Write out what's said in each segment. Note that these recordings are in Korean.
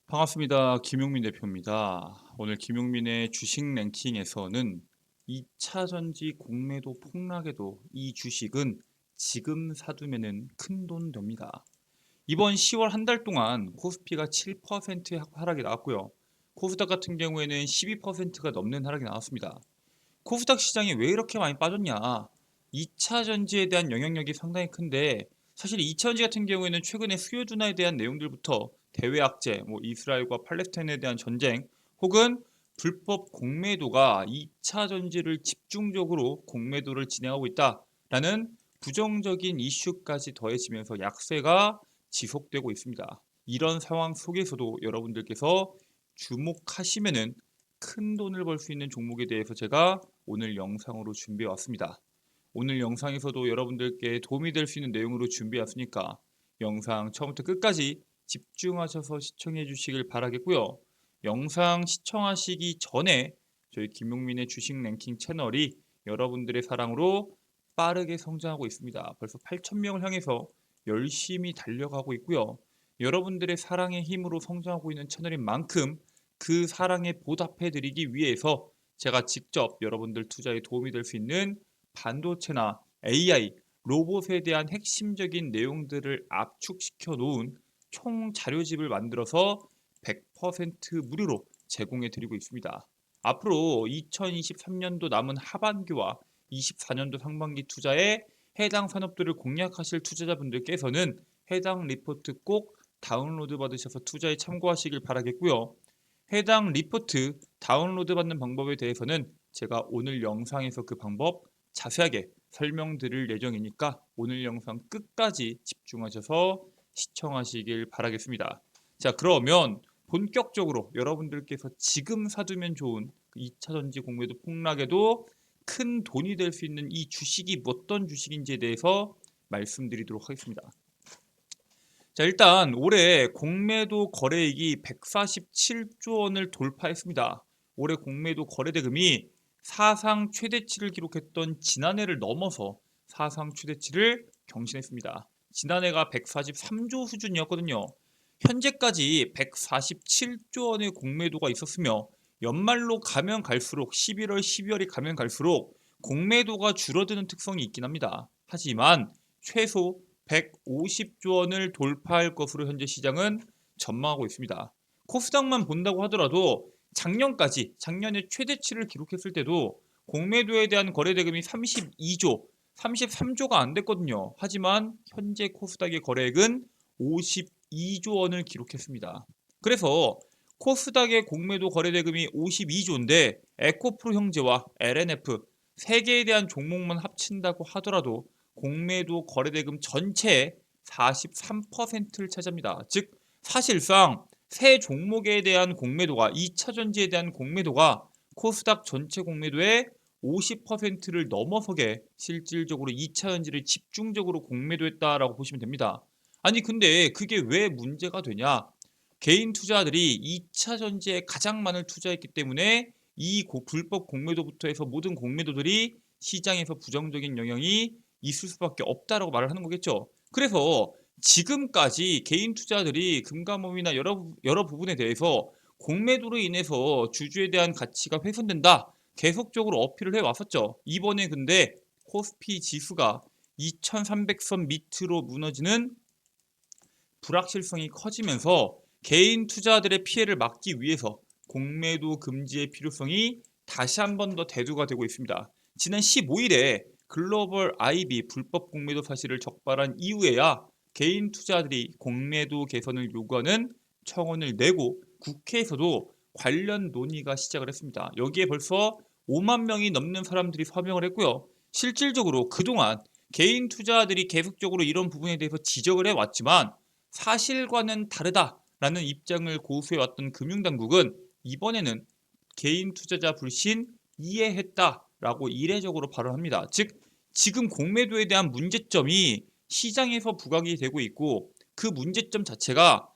반갑습니다. 김용민 대표입니다. 오늘 김용민의 주식 랭킹에서는 2차 전지 공매도 폭락에도 이 주식은 지금 사두면은 큰돈 됩니다. 이번 10월 한 달 동안 코스피가 7%의 하락이 나왔고요. 코스닥 같은 경우에는 12%가 넘는 하락이 나왔습니다. 코스닥 시장이 왜 이렇게 많이 빠졌냐? 2차 전지에 대한 영향력이 상당히 큰데 사실 2차 전지 같은 경우에는 최근에 수요 둔화에 대한 내용들부터 대외 악재, 이스라엘과 팔레스타인에 대한 전쟁 혹은 불법 공매도가 2차 전지를 집중적으로 공매도를 진행하고 있다라는 부정적인 이슈까지 더해지면서 약세가 지속되고 있습니다. 이런 상황 속에서도 여러분들께서 주목하시면은 큰 돈을 벌 수 있는 종목에 대해서 제가 오늘 영상으로 준비해 왔습니다. 오늘 영상에서도 여러분들께 도움이 될 수 있는 내용으로 준비해 왔으니까 영상 처음부터 끝까지 집중하셔서 시청해 주시길 바라겠고요. 영상 시청하시기 전에 저희 김용민의 주식 랭킹 채널이 여러분들의 사랑으로 빠르게 성장하고 있습니다. 벌써 8,000명을 향해서 열심히 달려가고 있고요. 여러분들의 사랑의 힘으로 성장하고 있는 채널인 만큼 그 사랑에 보답해 드리기 위해서 제가 직접 여러분들 투자에 도움이 될 수 있는 반도체나 AI, 로봇에 대한 핵심적인 내용들을 압축시켜 놓은 총 자료집을 만들어서 100% 무료로 제공해 드리고 있습니다. 앞으로 2023년도 남은 하반기와 24년도 상반기 투자에 해당 산업들을 공략하실 투자자분들께서는 해당 리포트 꼭 다운로드 받으셔서 투자에 참고하시길 바라겠고요. 해당 리포트 다운로드 받는 방법에 대해서는 제가 오늘 영상에서 그 방법 자세하게 설명드릴 예정이니까 오늘 영상 끝까지 집중하셔서 시청하시길 바라겠습니다. 자, 그러면 본격적으로 여러분들께서 지금 사두면 좋은 2차 전지 공매도 폭락에도 큰 돈이 될 수 있는 이 주식이 어떤 주식인지에 대해서 말씀드리도록 하겠습니다. 자, 일단 올해 공매도 거래액이 147조 원을 돌파했습니다. 올해 공매도 거래 대금이 사상 최대치를 기록했던 지난해를 넘어서 사상 최대치를 경신했습니다. 지난해가 143조 수준이었거든요. 현재까지 147조 원의 공매도가 있었으며 연말로 가면 갈수록 11월, 12월이 가면 갈수록 공매도가 줄어드는 특성이 있긴 합니다. 하지만 최소 150조 원을 돌파할 것으로 현재 시장은 전망하고 있습니다. 코스닥만 본다고 하더라도 작년에 최대치를 기록했을 때도 공매도에 대한 거래 대금이 32조, 33조가 안 됐거든요. 하지만 현재 코스닥의 거래액은 52조 원을 기록했습니다. 그래서 코스닥의 공매도 거래 대금이 52조인데 에코프로 형제와 LNF 세 개에 대한 종목만 합친다고 하더라도 공매도 거래대금 전체의 43%를 차지합니다. 즉 사실상 세 종목에 대한 공매도가 2차 전지에 대한 공매도가 코스닥 전체 공매도의 50%를 넘어서게 실질적으로 2차 전지를 집중적으로 공매도했다라고 보시면 됩니다. 아니 근데 그게 왜 문제가 되냐? 개인 투자들이 2차 전지에 가장 많은 투자했기 때문에 이 불법 공매도부터 해서 모든 공매도들이 시장에서 부정적인 영향이 있을 수밖에 없다라고 말을 하는 거겠죠. 그래서 지금까지 개인 투자들이 금감원이나 여러 부분에 대해서 공매도로 인해서 주주에 대한 가치가 훼손된다. 계속적으로 어필을 해왔었죠. 이번에 근데 코스피 지수가 2300선 밑으로 무너지는 불확실성이 커지면서 개인 투자들의 피해를 막기 위해서 공매도 금지의 필요성이 다시 한 번 더 대두가 되고 있습니다. 지난 15일에 글로벌 IB 불법 공매도 사실을 적발한 이후에야 개인 투자들이 공매도 개선을 요구하는 청원을 내고 국회에서도 관련 논의가 시작을 했습니다. 여기에 벌써 5만 명이 넘는 사람들이 서명을 했고요. 실질적으로 그동안 개인 투자들이 계속적으로 이런 부분에 대해서 지적을 해왔지만 사실과는 다르다라는 입장을 고수해왔던 금융당국은 이번에는 개인 투자자 불신 이해했다라고 이례적으로 발언합니다. 즉 지금 공매도에 대한 문제점이 시장에서 부각이 되고 있고 그 문제점 자체가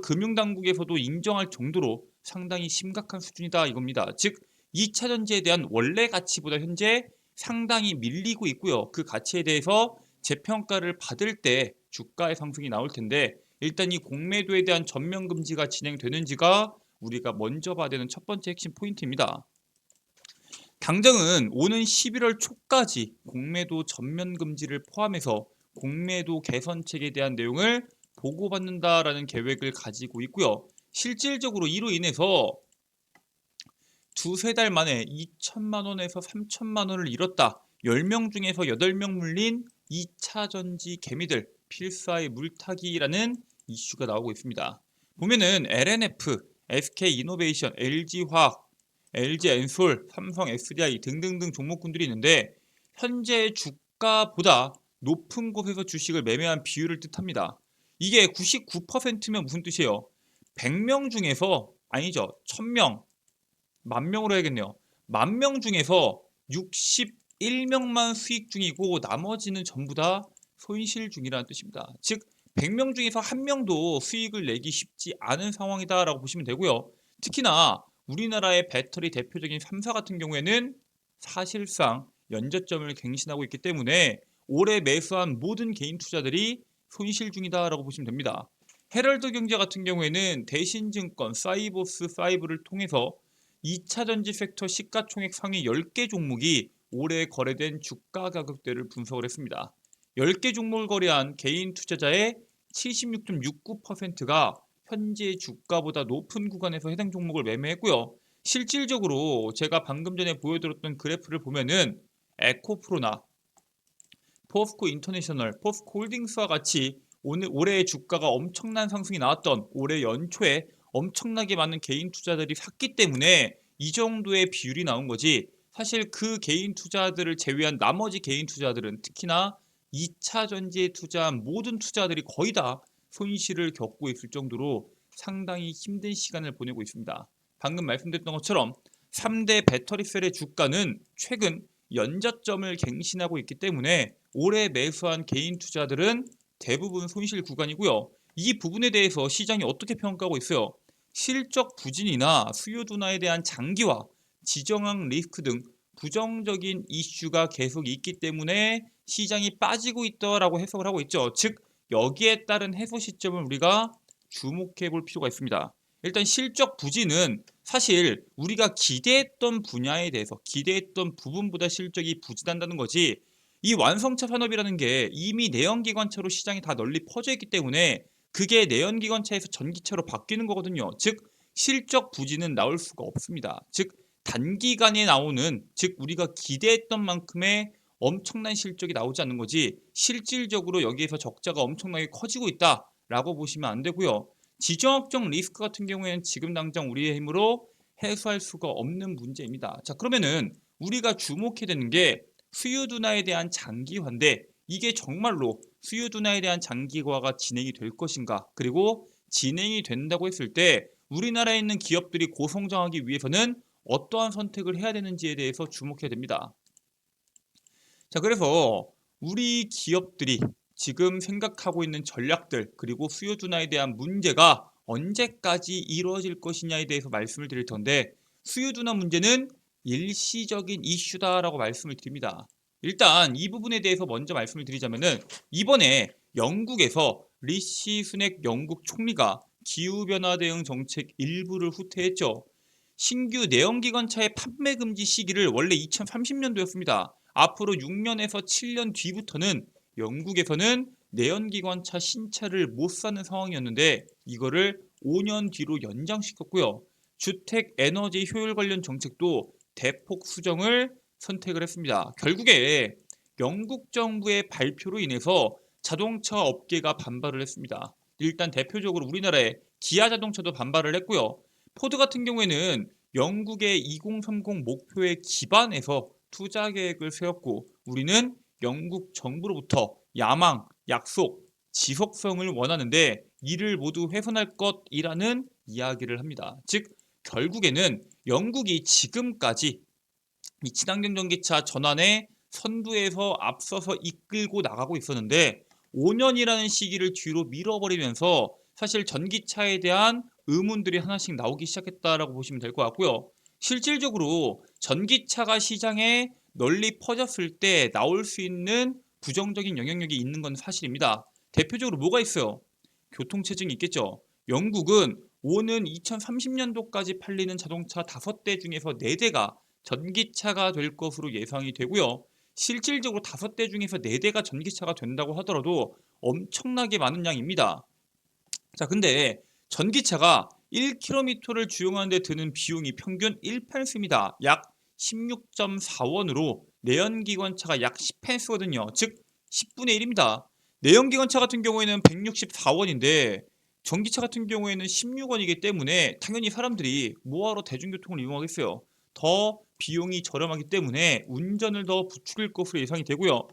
금융당국에서도 인정할 정도로 상당히 심각한 수준이다 이겁니다. 즉 2차 전지에 대한 원래 가치보다 현재 상당히 밀리고 있고요. 그 가치에 대해서 재평가를 받을 때 주가의 상승이 나올 텐데 일단 이 공매도에 대한 전면 금지가 진행되는지가 우리가 먼저 봐야 되는 첫 번째 핵심 포인트입니다. 당장은 오는 11월 초까지 공매도 전면 금지를 포함해서 공매도 개선책에 대한 내용을 보고받는다라는 계획을 가지고 있고요. 실질적으로 이로 인해서 두세 달 만에 2천만 원에서 3천만 원을 잃었다. 10명 중에서 8명 물린 2차 전지 개미들 필사의 물타기라는 이슈가 나오고 있습니다. 보면은 LNF, SK이노베이션, LG화학, LG엔솔, 삼성 SDI 등등등 종목군들이 있는데 현재 주가보다 높은 곳에서 주식을 매매한 비율을 뜻합니다. 이게 99%면 무슨 뜻이에요? 100명 중에서 아니죠. 1000명, 10,000명으로 해야겠네요. 10,000명 중에서 61명만 수익 중이고 나머지는 전부 다 손실 중이라는 뜻입니다. 즉 100명 중에서 1명도 수익을 내기 쉽지 않은 상황이다라고 보시면 되고요. 특히나 우리나라의 배터리 대표적인 3사 같은 경우에는 사실상 연저점을 갱신하고 있기 때문에 올해 매수한 모든 개인 투자들이 손실 중이다라고 보시면 됩니다. 헤럴드 경제 같은 경우에는 대신증권, 사이버스 5를 통해서 2차 전지 섹터 시가총액 상위 10개 종목이 올해 거래된 주가 가격대를 분석을 했습니다. 10개 종목을 거래한 개인 투자자의 76.69%가 현재 주가보다 높은 구간에서 해당 종목을 매매했고요. 실질적으로 제가 방금 전에 보여드렸던 그래프를 보면은 에코프로나 포스코 인터내셔널, 포스코 홀딩스와 같이 올해의 주가가 엄청난 상승이 나왔던 올해 연초에 엄청나게 많은 개인 투자들이 샀기 때문에 이 정도의 비율이 나온 거지. 사실 그 개인 투자들을 제외한 나머지 개인 투자들은 특히나 2차 전지에 투자한 모든 투자들이 거의 다 손실을 겪고 있을 정도로 상당히 힘든 시간을 보내고 있습니다. 방금 말씀드렸던 것처럼 3대 배터리셀의 주가는 최근 연저점을 갱신하고 있기 때문에 올해 매수한 개인 투자들은 대부분 손실 구간이고요. 이 부분에 대해서 시장이 어떻게 평가하고 있어요? 실적 부진이나 수요 둔화에 대한 장기화, 지정학 리스크 등 부정적인 이슈가 계속 있기 때문에 시장이 빠지고 있다라고 해석을 하고 있죠. 즉 여기에 따른 해소 시점을 우리가 주목해 볼 필요가 있습니다. 일단 실적 부진은 사실 우리가 기대했던 분야에 대해서 기대했던 부분보다 실적이 부진한다는 거지, 이 완성차 산업이라는 게 이미 내연기관차로 시장이 다 널리 퍼져 있기 때문에 그게 내연기관차에서 전기차로 바뀌는 거거든요. 즉 실적 부진은 나올 수가 없습니다. 즉 단기간에 나오는, 즉 우리가 기대했던 만큼의 엄청난 실적이 나오지 않는 거지 실질적으로 여기에서 적자가 엄청나게 커지고 있다라고 보시면 안 되고요. 지정학적 리스크 같은 경우에는 지금 당장 우리의 힘으로 해소할 수가 없는 문제입니다. 자, 그러면은 우리가 주목해야 되는 게 수요 둔화에 대한 장기화인데 이게 정말로 수요 둔화에 대한 장기화가 진행이 될 것인가, 그리고 진행이 된다고 했을 때 우리나라에 있는 기업들이 고성장하기 위해서는 어떠한 선택을 해야 되는지에 대해서 주목해야 됩니다. 자, 그래서 우리 기업들이 지금 생각하고 있는 전략들, 그리고 수요 둔화에 대한 문제가 언제까지 이루어질 것이냐에 대해서 말씀을 드릴 텐데, 수요 둔화 문제는 일시적인 이슈다라고 말씀을 드립니다. 일단 이 부분에 대해서 먼저 말씀을 드리자면은 이번에 영국에서 리시 수넥 영국 총리가 기후변화 대응 정책 일부를 후퇴했죠. 신규 내연기관차의 판매 금지 시기를 원래 2030년도였습니다. 앞으로 6년에서 7년 뒤부터는 영국에서는 내연기관차 신차를 못 사는 상황이었는데 이거를 5년 뒤로 연장시켰고요. 주택 에너지 효율 관련 정책도 대폭 수정을 선택을 했습니다. 결국에 영국 정부의 발표로 인해서 자동차 업계가 반발을 했습니다. 일단 대표적으로 우리나라의 기아 자동차도 반발을 했고요. 포드 같은 경우에는 영국의 2030 목표에 기반해서 투자 계획을 세웠고 우리는 영국 정부로부터 야망, 약속, 지속성을 원하는데 이를 모두 훼손할 것이라는 이야기를 합니다. 즉 결국에는 영국이 지금까지 이 친환경 전기차 전환에 선두에서 앞서서 이끌고 나가고 있었는데 5년이라는 시기를 뒤로 밀어버리면서 사실 전기차에 대한 의문들이 하나씩 나오기 시작했다라고 보시면 될 것 같고요. 실질적으로 전기차가 시장에 널리 퍼졌을 때 나올 수 있는 부정적인 영향력이 있는 건 사실입니다. 대표적으로 뭐가 있어요? 교통체증이 있겠죠. 영국은 오는 2030년도까지 팔리는 자동차 5대 중에서 4대가 전기차가 될 것으로 예상이 되고요. 실질적으로 5대 중에서 4대가 전기차가 된다고 하더라도 엄청나게 많은 양입니다. 자, 근데 전기차가 1km를 주행하는 데 드는 비용이 평균 1펜스입니다. 약 16.4원으로 내연기관차가 약 10펜스거든요. 즉 10분의 1입니다. 내연기관차 같은 경우에는 164원인데 전기차 같은 경우에는 16원이기 때문에 당연히 사람들이 뭐하러 대중교통을 이용하겠어요. 더 비용이 저렴하기 때문에 운전을 더 부추길 것으로 예상이 되고요.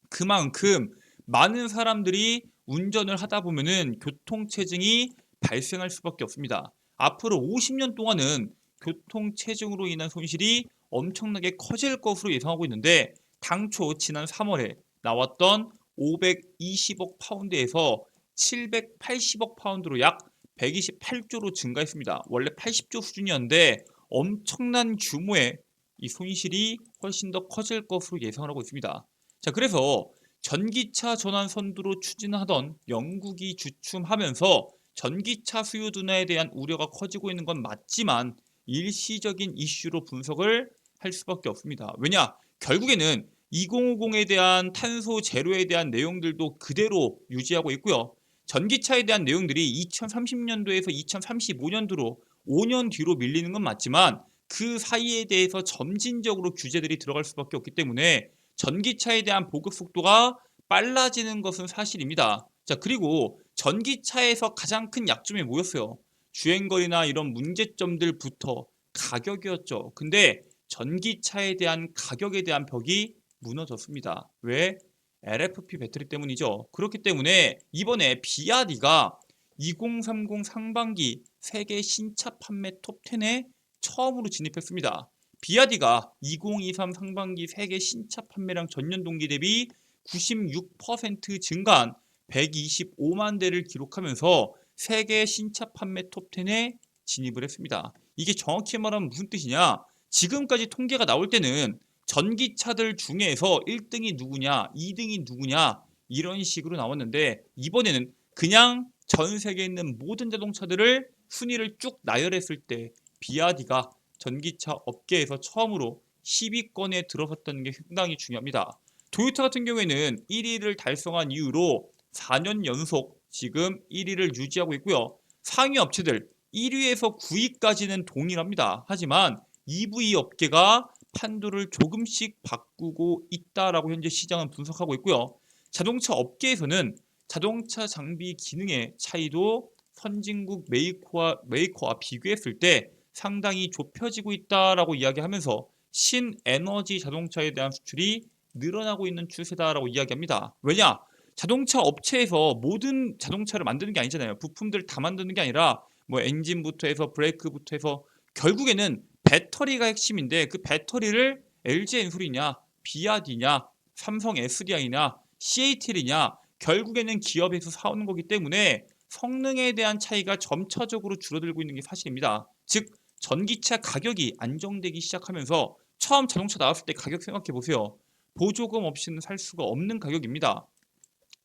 그만큼 많은 사람들이 운전을 하다 보면은 교통체증이 발생할 수밖에 없습니다. 앞으로 50년 동안은 교통체증으로 인한 손실이 엄청나게 커질 것으로 예상하고 있는데 당초 지난 3월에 나왔던 520억 파운드에서 780억 파운드로 약 128조로 증가했습니다. 원래 80조 수준이었는데 엄청난 규모의 이 손실이 훨씬 더 커질 것으로 예상을 하고 있습니다. 자, 그래서 전기차 전환 선두로 추진하던 영국이 주춤하면서 전기차 수요 둔화에 대한 우려가 커지고 있는 건 맞지만 일시적인 이슈로 분석을 할 수밖에 없습니다. 왜냐? 결국에는 2050에 대한 탄소 제로에 대한 내용들도 그대로 유지하고 있고요. 전기차에 대한 내용들이 2030년도에서 2035년도로 5년 뒤로 밀리는 건 맞지만 그 사이에 대해서 점진적으로 규제들이 들어갈 수밖에 없기 때문에 전기차에 대한 보급 속도가 빨라지는 것은 사실입니다. 자, 그리고 전기차에서 가장 큰 약점이 뭐였어요? 주행거리나 이런 문제점들부터 가격이었죠. 근데 전기차에 대한 가격에 대한 벽이 무너졌습니다. 왜? LFP 배터리 때문이죠. 그렇기 때문에 이번에 비아디가 2030 상반기 세계 신차 판매 톱10에 처음으로 진입했습니다. 비아디가 2023 상반기 세계 신차 판매량 전년 동기 대비 96% 증가한 125만 대를 기록하면서 세계 신차 판매 톱10에 진입을 했습니다. 이게 정확히 말하면 무슨 뜻이냐? 지금까지 통계가 나올 때는 전기차들 중에서 1등이 누구냐, 2등이 누구냐 이런 식으로 나왔는데 이번에는 그냥 전 세계에 있는 모든 자동차들을 순위를 쭉 나열했을 때 비아디가 전기차 업계에서 처음으로 10위권에 들어섰다는 게 상당히 중요합니다. 토요타 같은 경우에는 1위를 달성한 이후로 4년 연속 지금 1위를 유지하고 있고요. 상위 업체들 1위에서 9위까지는 동일합니다. 하지만 EV 업계가 판도를 조금씩 바꾸고 있다라고 현재 시장은 분석하고 있고요. 자동차 업계에서는 자동차 장비 기능의 차이도 선진국 메이커와 비교했을 때 상당히 좁혀지고 있다라고 이야기하면서 신에너지 자동차에 대한 수출이 늘어나고 있는 추세다라고 이야기합니다. 왜냐? 자동차 업체에서 모든 자동차를 만드는 게 아니잖아요. 부품들을 다 만드는 게 아니라 뭐 엔진부터 해서 브레이크부터 해서 결국에는 배터리가 핵심인데 그 배터리를 LG 엔솔이냐, 비아디냐, 삼성 SDI냐, CATL이냐 결국에는 기업에서 사오는 거기 때문에 성능에 대한 차이가 점차적으로 줄어들고 있는 게 사실입니다. 즉 전기차 가격이 안정되기 시작하면서 처음 자동차 나왔을 때 가격 생각해 보세요. 보조금 없이는 살 수가 없는 가격입니다.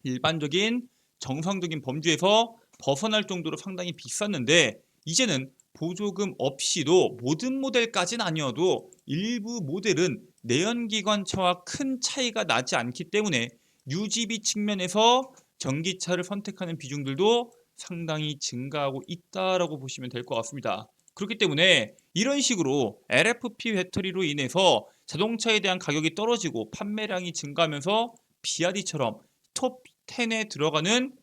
일반적인 정상적인 범주에서 벗어날 정도로 상당히 비쌌는데 이제는 보조금 없이도 모든 모델까지는 아니어도 일부 모델은 내연기관차와 큰 차이가 나지 않기 때문에 유지비 측면에서 전기차를 선택하는 비중들도 상당히 증가하고 있다라고 보시면 될 것 같습니다. 그렇기 때문에 이런 식으로 LFP 배터리로 인해서 자동차에 대한 가격이 떨어지고 판매량이 증가하면서 비아디처럼 톱10에 들어가는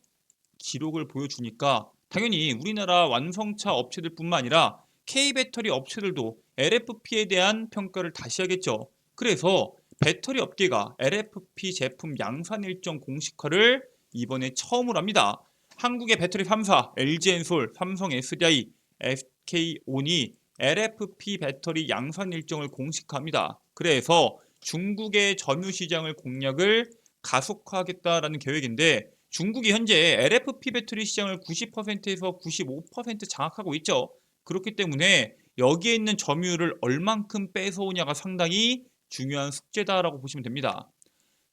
기록을 보여주니까 당연히 우리나라 완성차 업체들뿐만 아니라 K배터리 업체들도 LFP에 대한 평가를 다시 하겠죠. 그래서 배터리 업계가 LFP 제품 양산 일정 공식화를 이번에 처음으로 합니다. 한국의 배터리 3사, LG엔솔, 삼성 SDI, SK온이 LFP 배터리 양산 일정을 공식화합니다. 그래서 중국의 점유 시장을 공략을 가속화하겠다라는 계획인데 중국이 현재 LFP 배터리 시장을 90%에서 95% 장악하고 있죠. 그렇기 때문에 여기에 있는 점유율을 얼만큼 뺏어오냐가 상당히 중요한 숙제다라고 보시면 됩니다.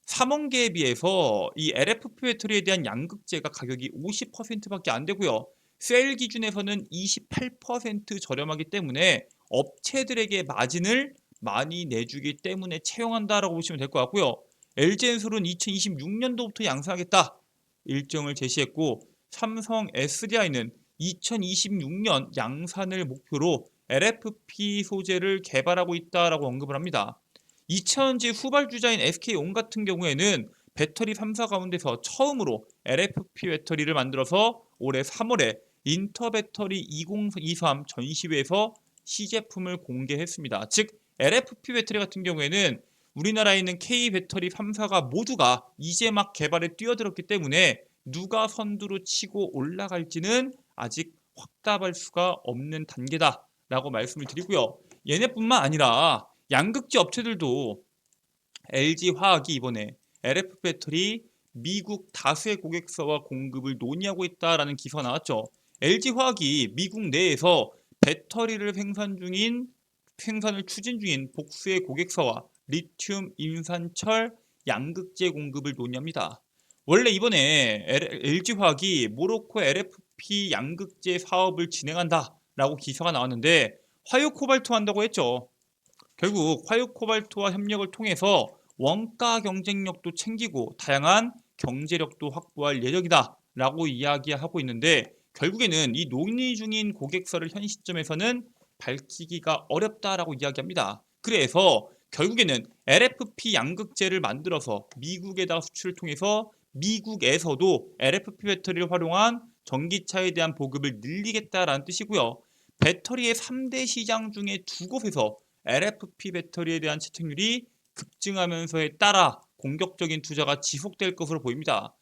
삼원계에 비해서 이 LFP 배터리에 대한 양극재가 가격이 50%밖에 안 되고요. 셀 기준에서는 28% 저렴하기 때문에 업체들에게 마진을 많이 내주기 때문에 채용한다라고 보시면 될 것 같고요. LG엔솔은 2026년도부터 양산하겠다 일정을 제시했고, 삼성 SDI는 2026년 양산을 목표로 LFP 소재를 개발하고 있다라고 언급을 합니다. 2000년대 후발주자인 SK온 같은 경우에는 배터리 3사 가운데서 처음으로 LFP 배터리를 만들어서 올해 3월에 인터배터리 2023 전시회에서 시제품을 공개했습니다. 즉 LFP 배터리 같은 경우에는 우리나라에 있는 K배터리 3사가 모두가 이제 막 개발에 뛰어들었기 때문에 누가 선두로 치고 올라갈지는 아직 확답할 수가 없는 단계다라고 말씀을 드리고요. 얘네뿐만 아니라 양극재 업체들도 LG화학이 이번에 LFP 배터리 미국 다수의 고객사와 공급을 논의하고 있다라는 기사가 나왔죠. LG화학이 미국 내에서 배터리를 생산을 추진 중인 복수의 고객사와 리튬, 인산철, 양극재 공급을 논의합니다. 원래 이번에 LG화학이 모로코 LFP 양극재 사업을 진행한다라고 기사가 나왔는데 화요 코발트 한다고 했죠. 결국 화요 코발트와 협력을 통해서 원가 경쟁력도 챙기고 다양한 경제력도 확보할 예정이다라고 이야기하고 있는데, 결국에는 이 논의 중인 고객사를 현 시점에서는 밝히기가 어렵다라고 이야기합니다. 그래서 결국에는 LFP 양극재를 만들어서 미국에다 수출을 통해서 미국에서도 LFP 배터리를 활용한 전기차에 대한 보급을 늘리겠다라는 뜻이고요. 배터리의 3대 시장 중에 두 곳에서 LFP 배터리에 대한 채택률이 급증하면서에 따라 공격적인 투자가 지속될 것으로 보입니다.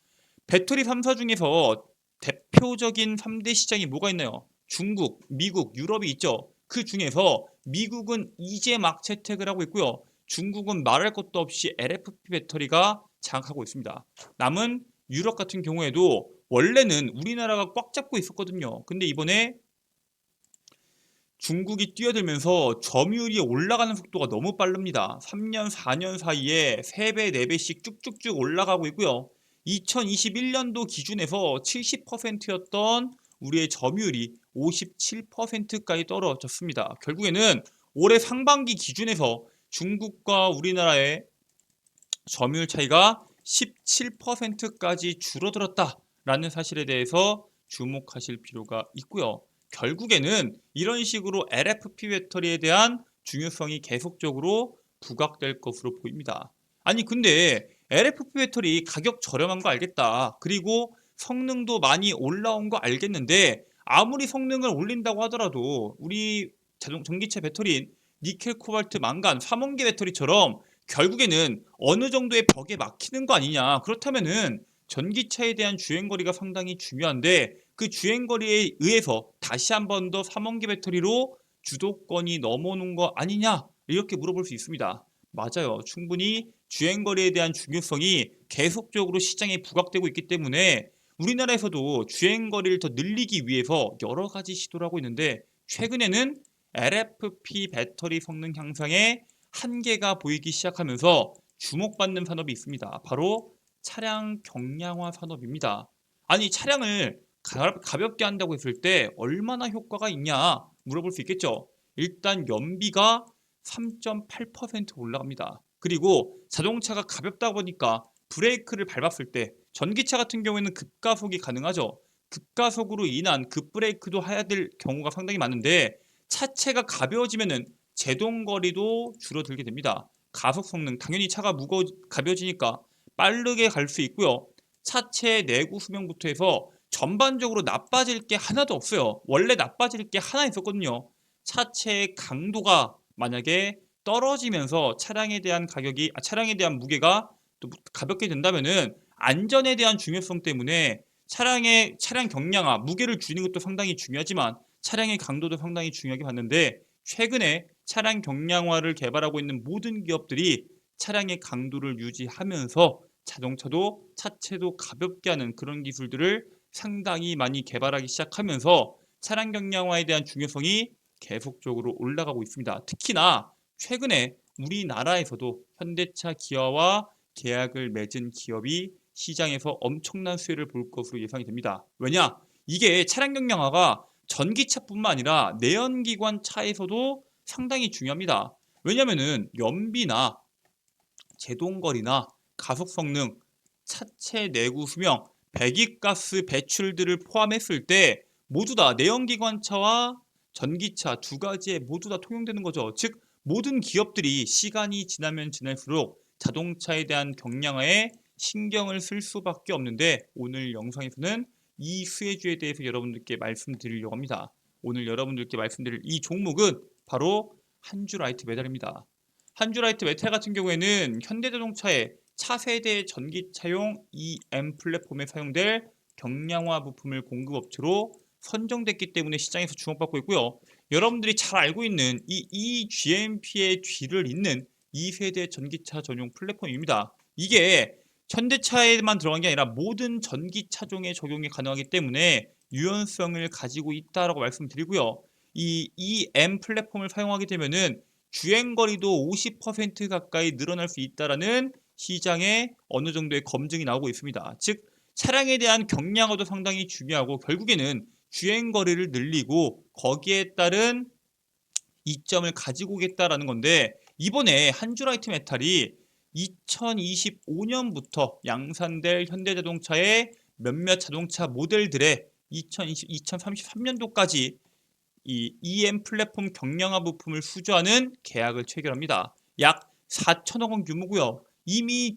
배터리 3사 중에서 대표적인 3대 시장이 뭐가 있나요? 중국, 미국, 유럽이 있죠. 그 중에서 미국은 이제 막 채택을 하고 있고요. 중국은 말할 것도 없이 LFP 배터리가 장악하고 있습니다. 남은 유럽 같은 경우에도 원래는 우리나라가 꽉 잡고 있었거든요. 근데 이번에 중국이 뛰어들면서 점유율이 올라가는 속도가 너무 빠릅니다. 3년, 4년 사이에 3배, 4배씩 쭉쭉쭉 올라가고 있고요. 2021년도 기준에서 70%였던 우리의 점유율이 57%까지 떨어졌습니다. 결국에는 올해 상반기 기준에서 중국과 우리나라의 점유율 차이가 17%까지 줄어들었다라는 사실에 대해서 주목하실 필요가 있고요. 결국에는 이런 식으로 LFP 배터리에 대한 중요성이 계속적으로 부각될 것으로 보입니다. 아니 근데 LFP 배터리 가격 저렴한 거 알겠다. 그리고 성능도 많이 올라온 거 알겠는데 아무리 성능을 올린다고 하더라도 우리 전기차 배터리인 니켈, 코발트, 망간, 삼원계 배터리처럼 결국에는 어느 정도의 벽에 막히는 거 아니냐. 그렇다면은 전기차에 대한 주행거리가 상당히 중요한데 그 주행거리에 의해서 다시 한 번 더 삼원계 배터리로 주도권이 넘어오는 거 아니냐, 이렇게 물어볼 수 있습니다. 맞아요. 충분히 주행거리에 대한 중요성이 계속적으로 시장에 부각되고 있기 때문에 우리나라에서도 주행거리를 더 늘리기 위해서 여러 가지 시도를 하고 있는데, 최근에는 LFP 배터리 성능 향상에 한계가 보이기 시작하면서 주목받는 산업이 있습니다. 바로 차량 경량화 산업입니다. 아니 차량을 가볍게 한다고 했을 때 얼마나 효과가 있냐 물어볼 수 있겠죠. 일단 연비가 3.8% 올라갑니다. 그리고 자동차가 가볍다 보니까 브레이크를 밟았을 때 전기차 같은 경우에는 급가속이 가능하죠. 급가속으로 인한 급브레이크도 해야 될 경우가 상당히 많은데 차체가 가벼워지면은 제동거리도 줄어들게 됩니다. 가속 성능, 당연히 차가 가벼워지니까 빠르게 갈 수 있고요. 차체 내구 수명부터 해서 전반적으로 나빠질 게 하나도 없어요. 원래 나빠질 게 하나 있었거든요. 차체의 강도가 만약에 떨어지면서 차량에 대한 무게가 또 가볍게 된다면은 안전에 대한 중요성 때문에 차량 경량화, 무게를 줄이는 것도 상당히 중요하지만 차량의 강도도 상당히 중요하게 봤는데, 최근에 차량 경량화를 개발하고 있는 모든 기업들이 차량의 강도를 유지하면서 자동차도 차체도 가볍게 하는 그런 기술들을 상당히 많이 개발하기 시작하면서 차량 경량화에 대한 중요성이 계속적으로 올라가고 있습니다. 특히나 최근에 우리나라에서도 현대차, 기아와 계약을 맺은 기업이 시장에서 엄청난 수혜를 볼 것으로 예상이 됩니다. 왜냐? 이게 차량 경량화가 전기차뿐만 아니라 내연기관 차에서도 상당히 중요합니다. 왜냐면은 연비나 제동거리나 가속 성능, 차체 내구 수명, 배기가스 배출들을 포함했을 때 모두 다 내연기관차와 전기차 두 가지에 모두 다 통용되는 거죠. 즉 모든 기업들이 시간이 지나면 지날수록 자동차에 대한 경량화에 신경을 쓸 수밖에 없는데 오늘 영상에서는 이 수혜주에 대해서 여러분들께 말씀드리려고 합니다. 오늘 여러분들께 말씀드릴 이 종목은 바로 한주라이트 메탈입니다. 한주라이트 메탈 같은 경우에는 현대자동차의 차세대 전기차용 EM 플랫폼에 사용될 경량화 부품을 공급업체로 선정됐기 때문에 시장에서 주목받고 있고요. 여러분들이 잘 알고 있는 이 eGMP의 뒤를 잇는 2세대 전기차 전용 플랫폼입니다. 이게 현대차에만 들어간 게 아니라 모든 전기차종에 적용이 가능하기 때문에 유연성을 가지고 있다라고 말씀드리고요. 이 EM 플랫폼을 사용하게 되면은 주행거리도 50% 가까이 늘어날 수 있다라는 시장에 어느 정도의 검증이 나오고 있습니다. 즉 차량에 대한 경량화도 상당히 중요하고 결국에는 주행거리를 늘리고 거기에 따른 이점을 가지고 오겠다라는 건데 이번에 한주라이트 메탈이 2025년부터 양산될 현대자동차의 몇몇 자동차 모델들의 2033년도까지 이 EM 플랫폼 경량화 부품을 수주하는 계약을 체결합니다. 약 4천억 원 규모고요. 이미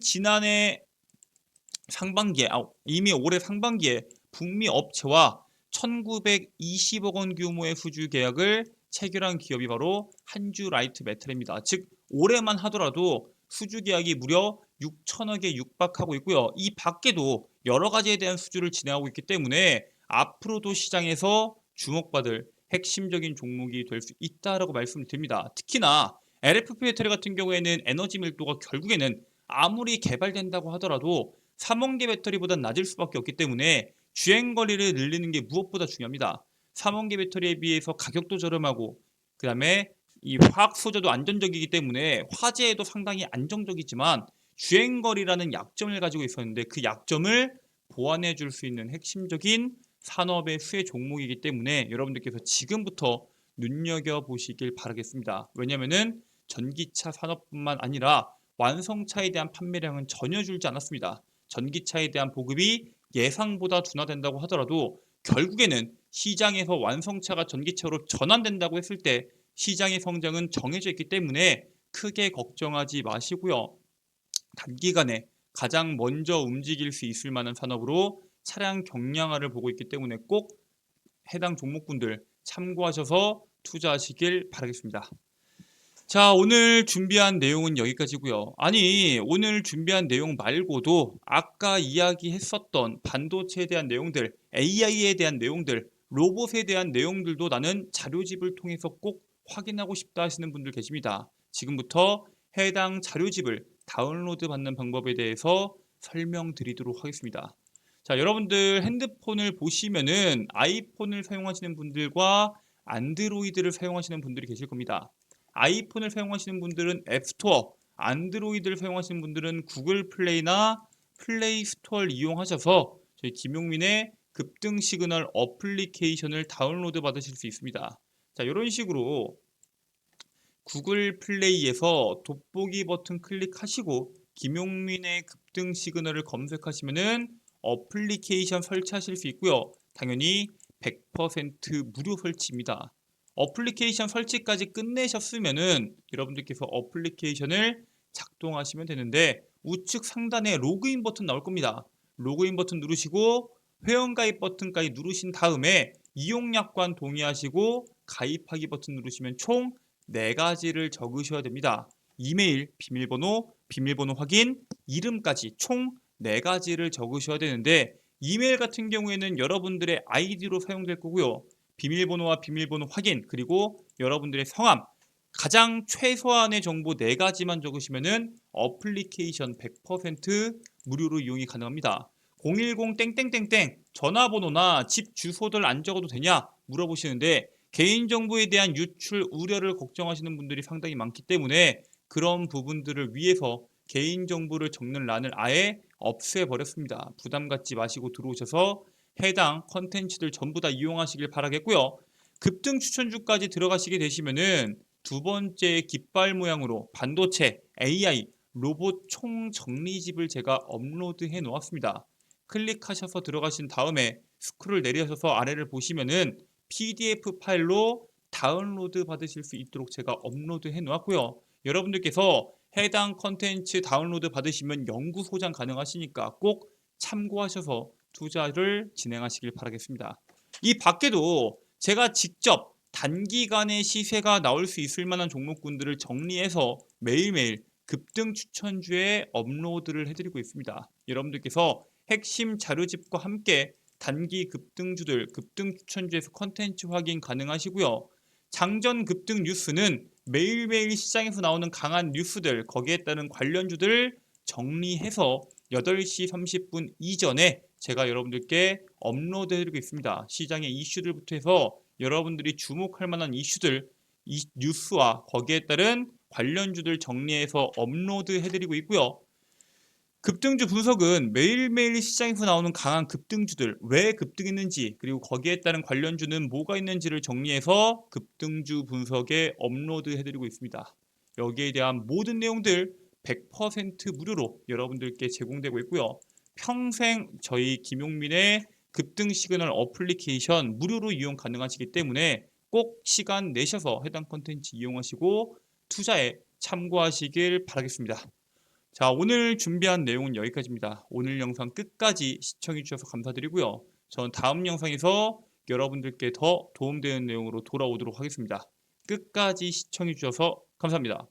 올해 상반기에 북미 업체와 1920억 원 규모의 수주 계약을 체결한 기업이 바로 한주라이트 메탈입니다. 즉 올해만 하더라도 수주 계약이 무려 6천억에 육박하고 있고요. 이 밖에도 여러 가지에 대한 수주를 진행하고 있기 때문에 앞으로도 시장에서 주목받을 핵심적인 종목이 될 수 있다라고 말씀드립니다. 특히나 LFP 배터리 같은 경우에는 에너지 밀도가 결국에는 아무리 개발된다고 하더라도 3원계 배터리보다 낮을 수밖에 없기 때문에 주행거리를 늘리는 게 무엇보다 중요합니다. 3원계 배터리에 비해서 가격도 저렴하고 그 다음에 이 화학 소재도 안전적이기 때문에 화재에도 상당히 안정적이지만 주행거리라는 약점을 가지고 있었는데 그 약점을 보완해 줄 수 있는 핵심적인 산업의 수혜 종목이기 때문에 여러분들께서 지금부터 눈여겨보시길 바라겠습니다. 왜냐하면 전기차 산업뿐만 아니라 완성차에 대한 판매량은 전혀 줄지 않았습니다. 전기차에 대한 보급이 예상보다 둔화된다고 하더라도 결국에는 시장에서 완성차가 전기차로 전환된다고 했을 때 시장의 성장은 정해져 있기 때문에 크게 걱정하지 마시고요. 단기간에 가장 먼저 움직일 수 있을 만한 산업으로 차량 경량화를 보고 있기 때문에 꼭 해당 종목분들 참고하셔서 투자하시길 바라겠습니다. 자, 오늘 준비한 내용은 여기까지고요. 아니, 오늘 준비한 내용 말고도 아까 이야기했었던 반도체에 대한 내용들, AI에 대한 내용들, 로봇에 대한 내용들도 나는 자료집을 통해서 꼭 확인하고 싶다 하시는 분들 계십니다. 지금부터 해당 자료집을 다운로드 받는 방법에 대해서 설명드리도록 하겠습니다. 자, 여러분들 핸드폰을 보시면은 아이폰을 사용하시는 분들과 안드로이드를 사용하시는 분들이 계실 겁니다. 아이폰을 사용하시는 분들은 앱스토어, 안드로이드를 사용하시는 분들은 구글 플레이나 플레이 스토어를 이용하셔서 저희 김용민의 급등 시그널 어플리케이션을 다운로드 받으실 수 있습니다. 자, 이런 식으로 구글 플레이에서 돋보기 버튼 클릭하시고 김용민의 급등 시그널을 검색하시면은 어플리케이션 설치하실 수 있고요. 당연히 100% 무료 설치입니다. 어플리케이션 설치까지 끝내셨으면은 여러분들께서 어플리케이션을 작동하시면 되는데 우측 상단에 로그인 버튼 나올 겁니다. 로그인 버튼 누르시고 회원가입 버튼까지 누르신 다음에 이용약관 동의하시고 가입하기 버튼 누르시면 총 4가지를 적으셔야 됩니다. 이메일, 비밀번호 확인, 이름까지 총 4가지를 적으셔야 되는데 이메일 같은 경우에는 여러분들의 아이디로 사용될 거고요. 비밀번호와 비밀번호 확인 그리고 여러분들의 성함 가장 최소한의 정보 4가지만 적으시면은 어플리케이션 100% 무료로 이용이 가능합니다. 010 땡땡땡땡 전화번호나 집 주소들 안 적어도 되냐 물어보시는데 개인정보에 대한 유출 우려를 걱정하시는 분들이 상당히 많기 때문에 그런 부분들을 위해서 개인정보를 적는 란을 아예 없애버렸습니다. 부담 갖지 마시고 들어오셔서 해당 컨텐츠들 전부 다 이용하시길 바라겠고요. 급등 추천주까지 들어가시게 되시면은 두 번째 깃발 모양으로 반도체, AI, 로봇 총 정리집을 제가 업로드해 놓았습니다. 클릭하셔서 들어가신 다음에 스크롤 내려셔서 아래를 보시면은 PDF 파일로 다운로드 받으실 수 있도록 제가 업로드해 놓았고요. 여러분들께서 해당 컨텐츠 다운로드 받으시면 영구소장 가능하시니까 꼭 참고하셔서 투자를 진행하시길 바라겠습니다. 이 밖에도 제가 직접 단기간에 시세가 나올 수 있을 만한 종목군들을 정리해서 매일매일 급등 추천주에 업로드를 해드리고 있습니다. 여러분들께서 핵심 자료집과 함께 단기 급등주들, 급등 추천주에서 컨텐츠 확인 가능하시고요. 장전 급등 뉴스는 매일매일 시장에서 나오는 강한 뉴스들, 거기에 따른 관련주들 정리해서 8시 30분 이전에 제가 여러분들께 업로드 해드리고 있습니다. 시장의 이슈들부터 해서 여러분들이 주목할 만한 이슈들, 이 뉴스와 거기에 따른 관련주들 정리해서 업로드 해드리고 있고요. 급등주 분석은 매일매일 시장에서 나오는 강한 급등주들, 왜 급등했는지, 그리고 거기에 따른 관련주는 뭐가 있는지를 정리해서 급등주 분석에 업로드 해드리고 있습니다. 여기에 대한 모든 내용들 100% 무료로 여러분들께 제공되고 있고요. 평생 저희 김용민의 급등 시그널 어플리케이션 무료로 이용 가능하시기 때문에 꼭 시간 내셔서 해당 컨텐츠 이용하시고 투자에 참고하시길 바라겠습니다. 자, 오늘 준비한 내용은 여기까지입니다. 오늘 영상 끝까지 시청해 주셔서 감사드리고요. 전 다음 영상에서 여러분들께 더 도움되는 내용으로 돌아오도록 하겠습니다. 끝까지 시청해 주셔서 감사합니다.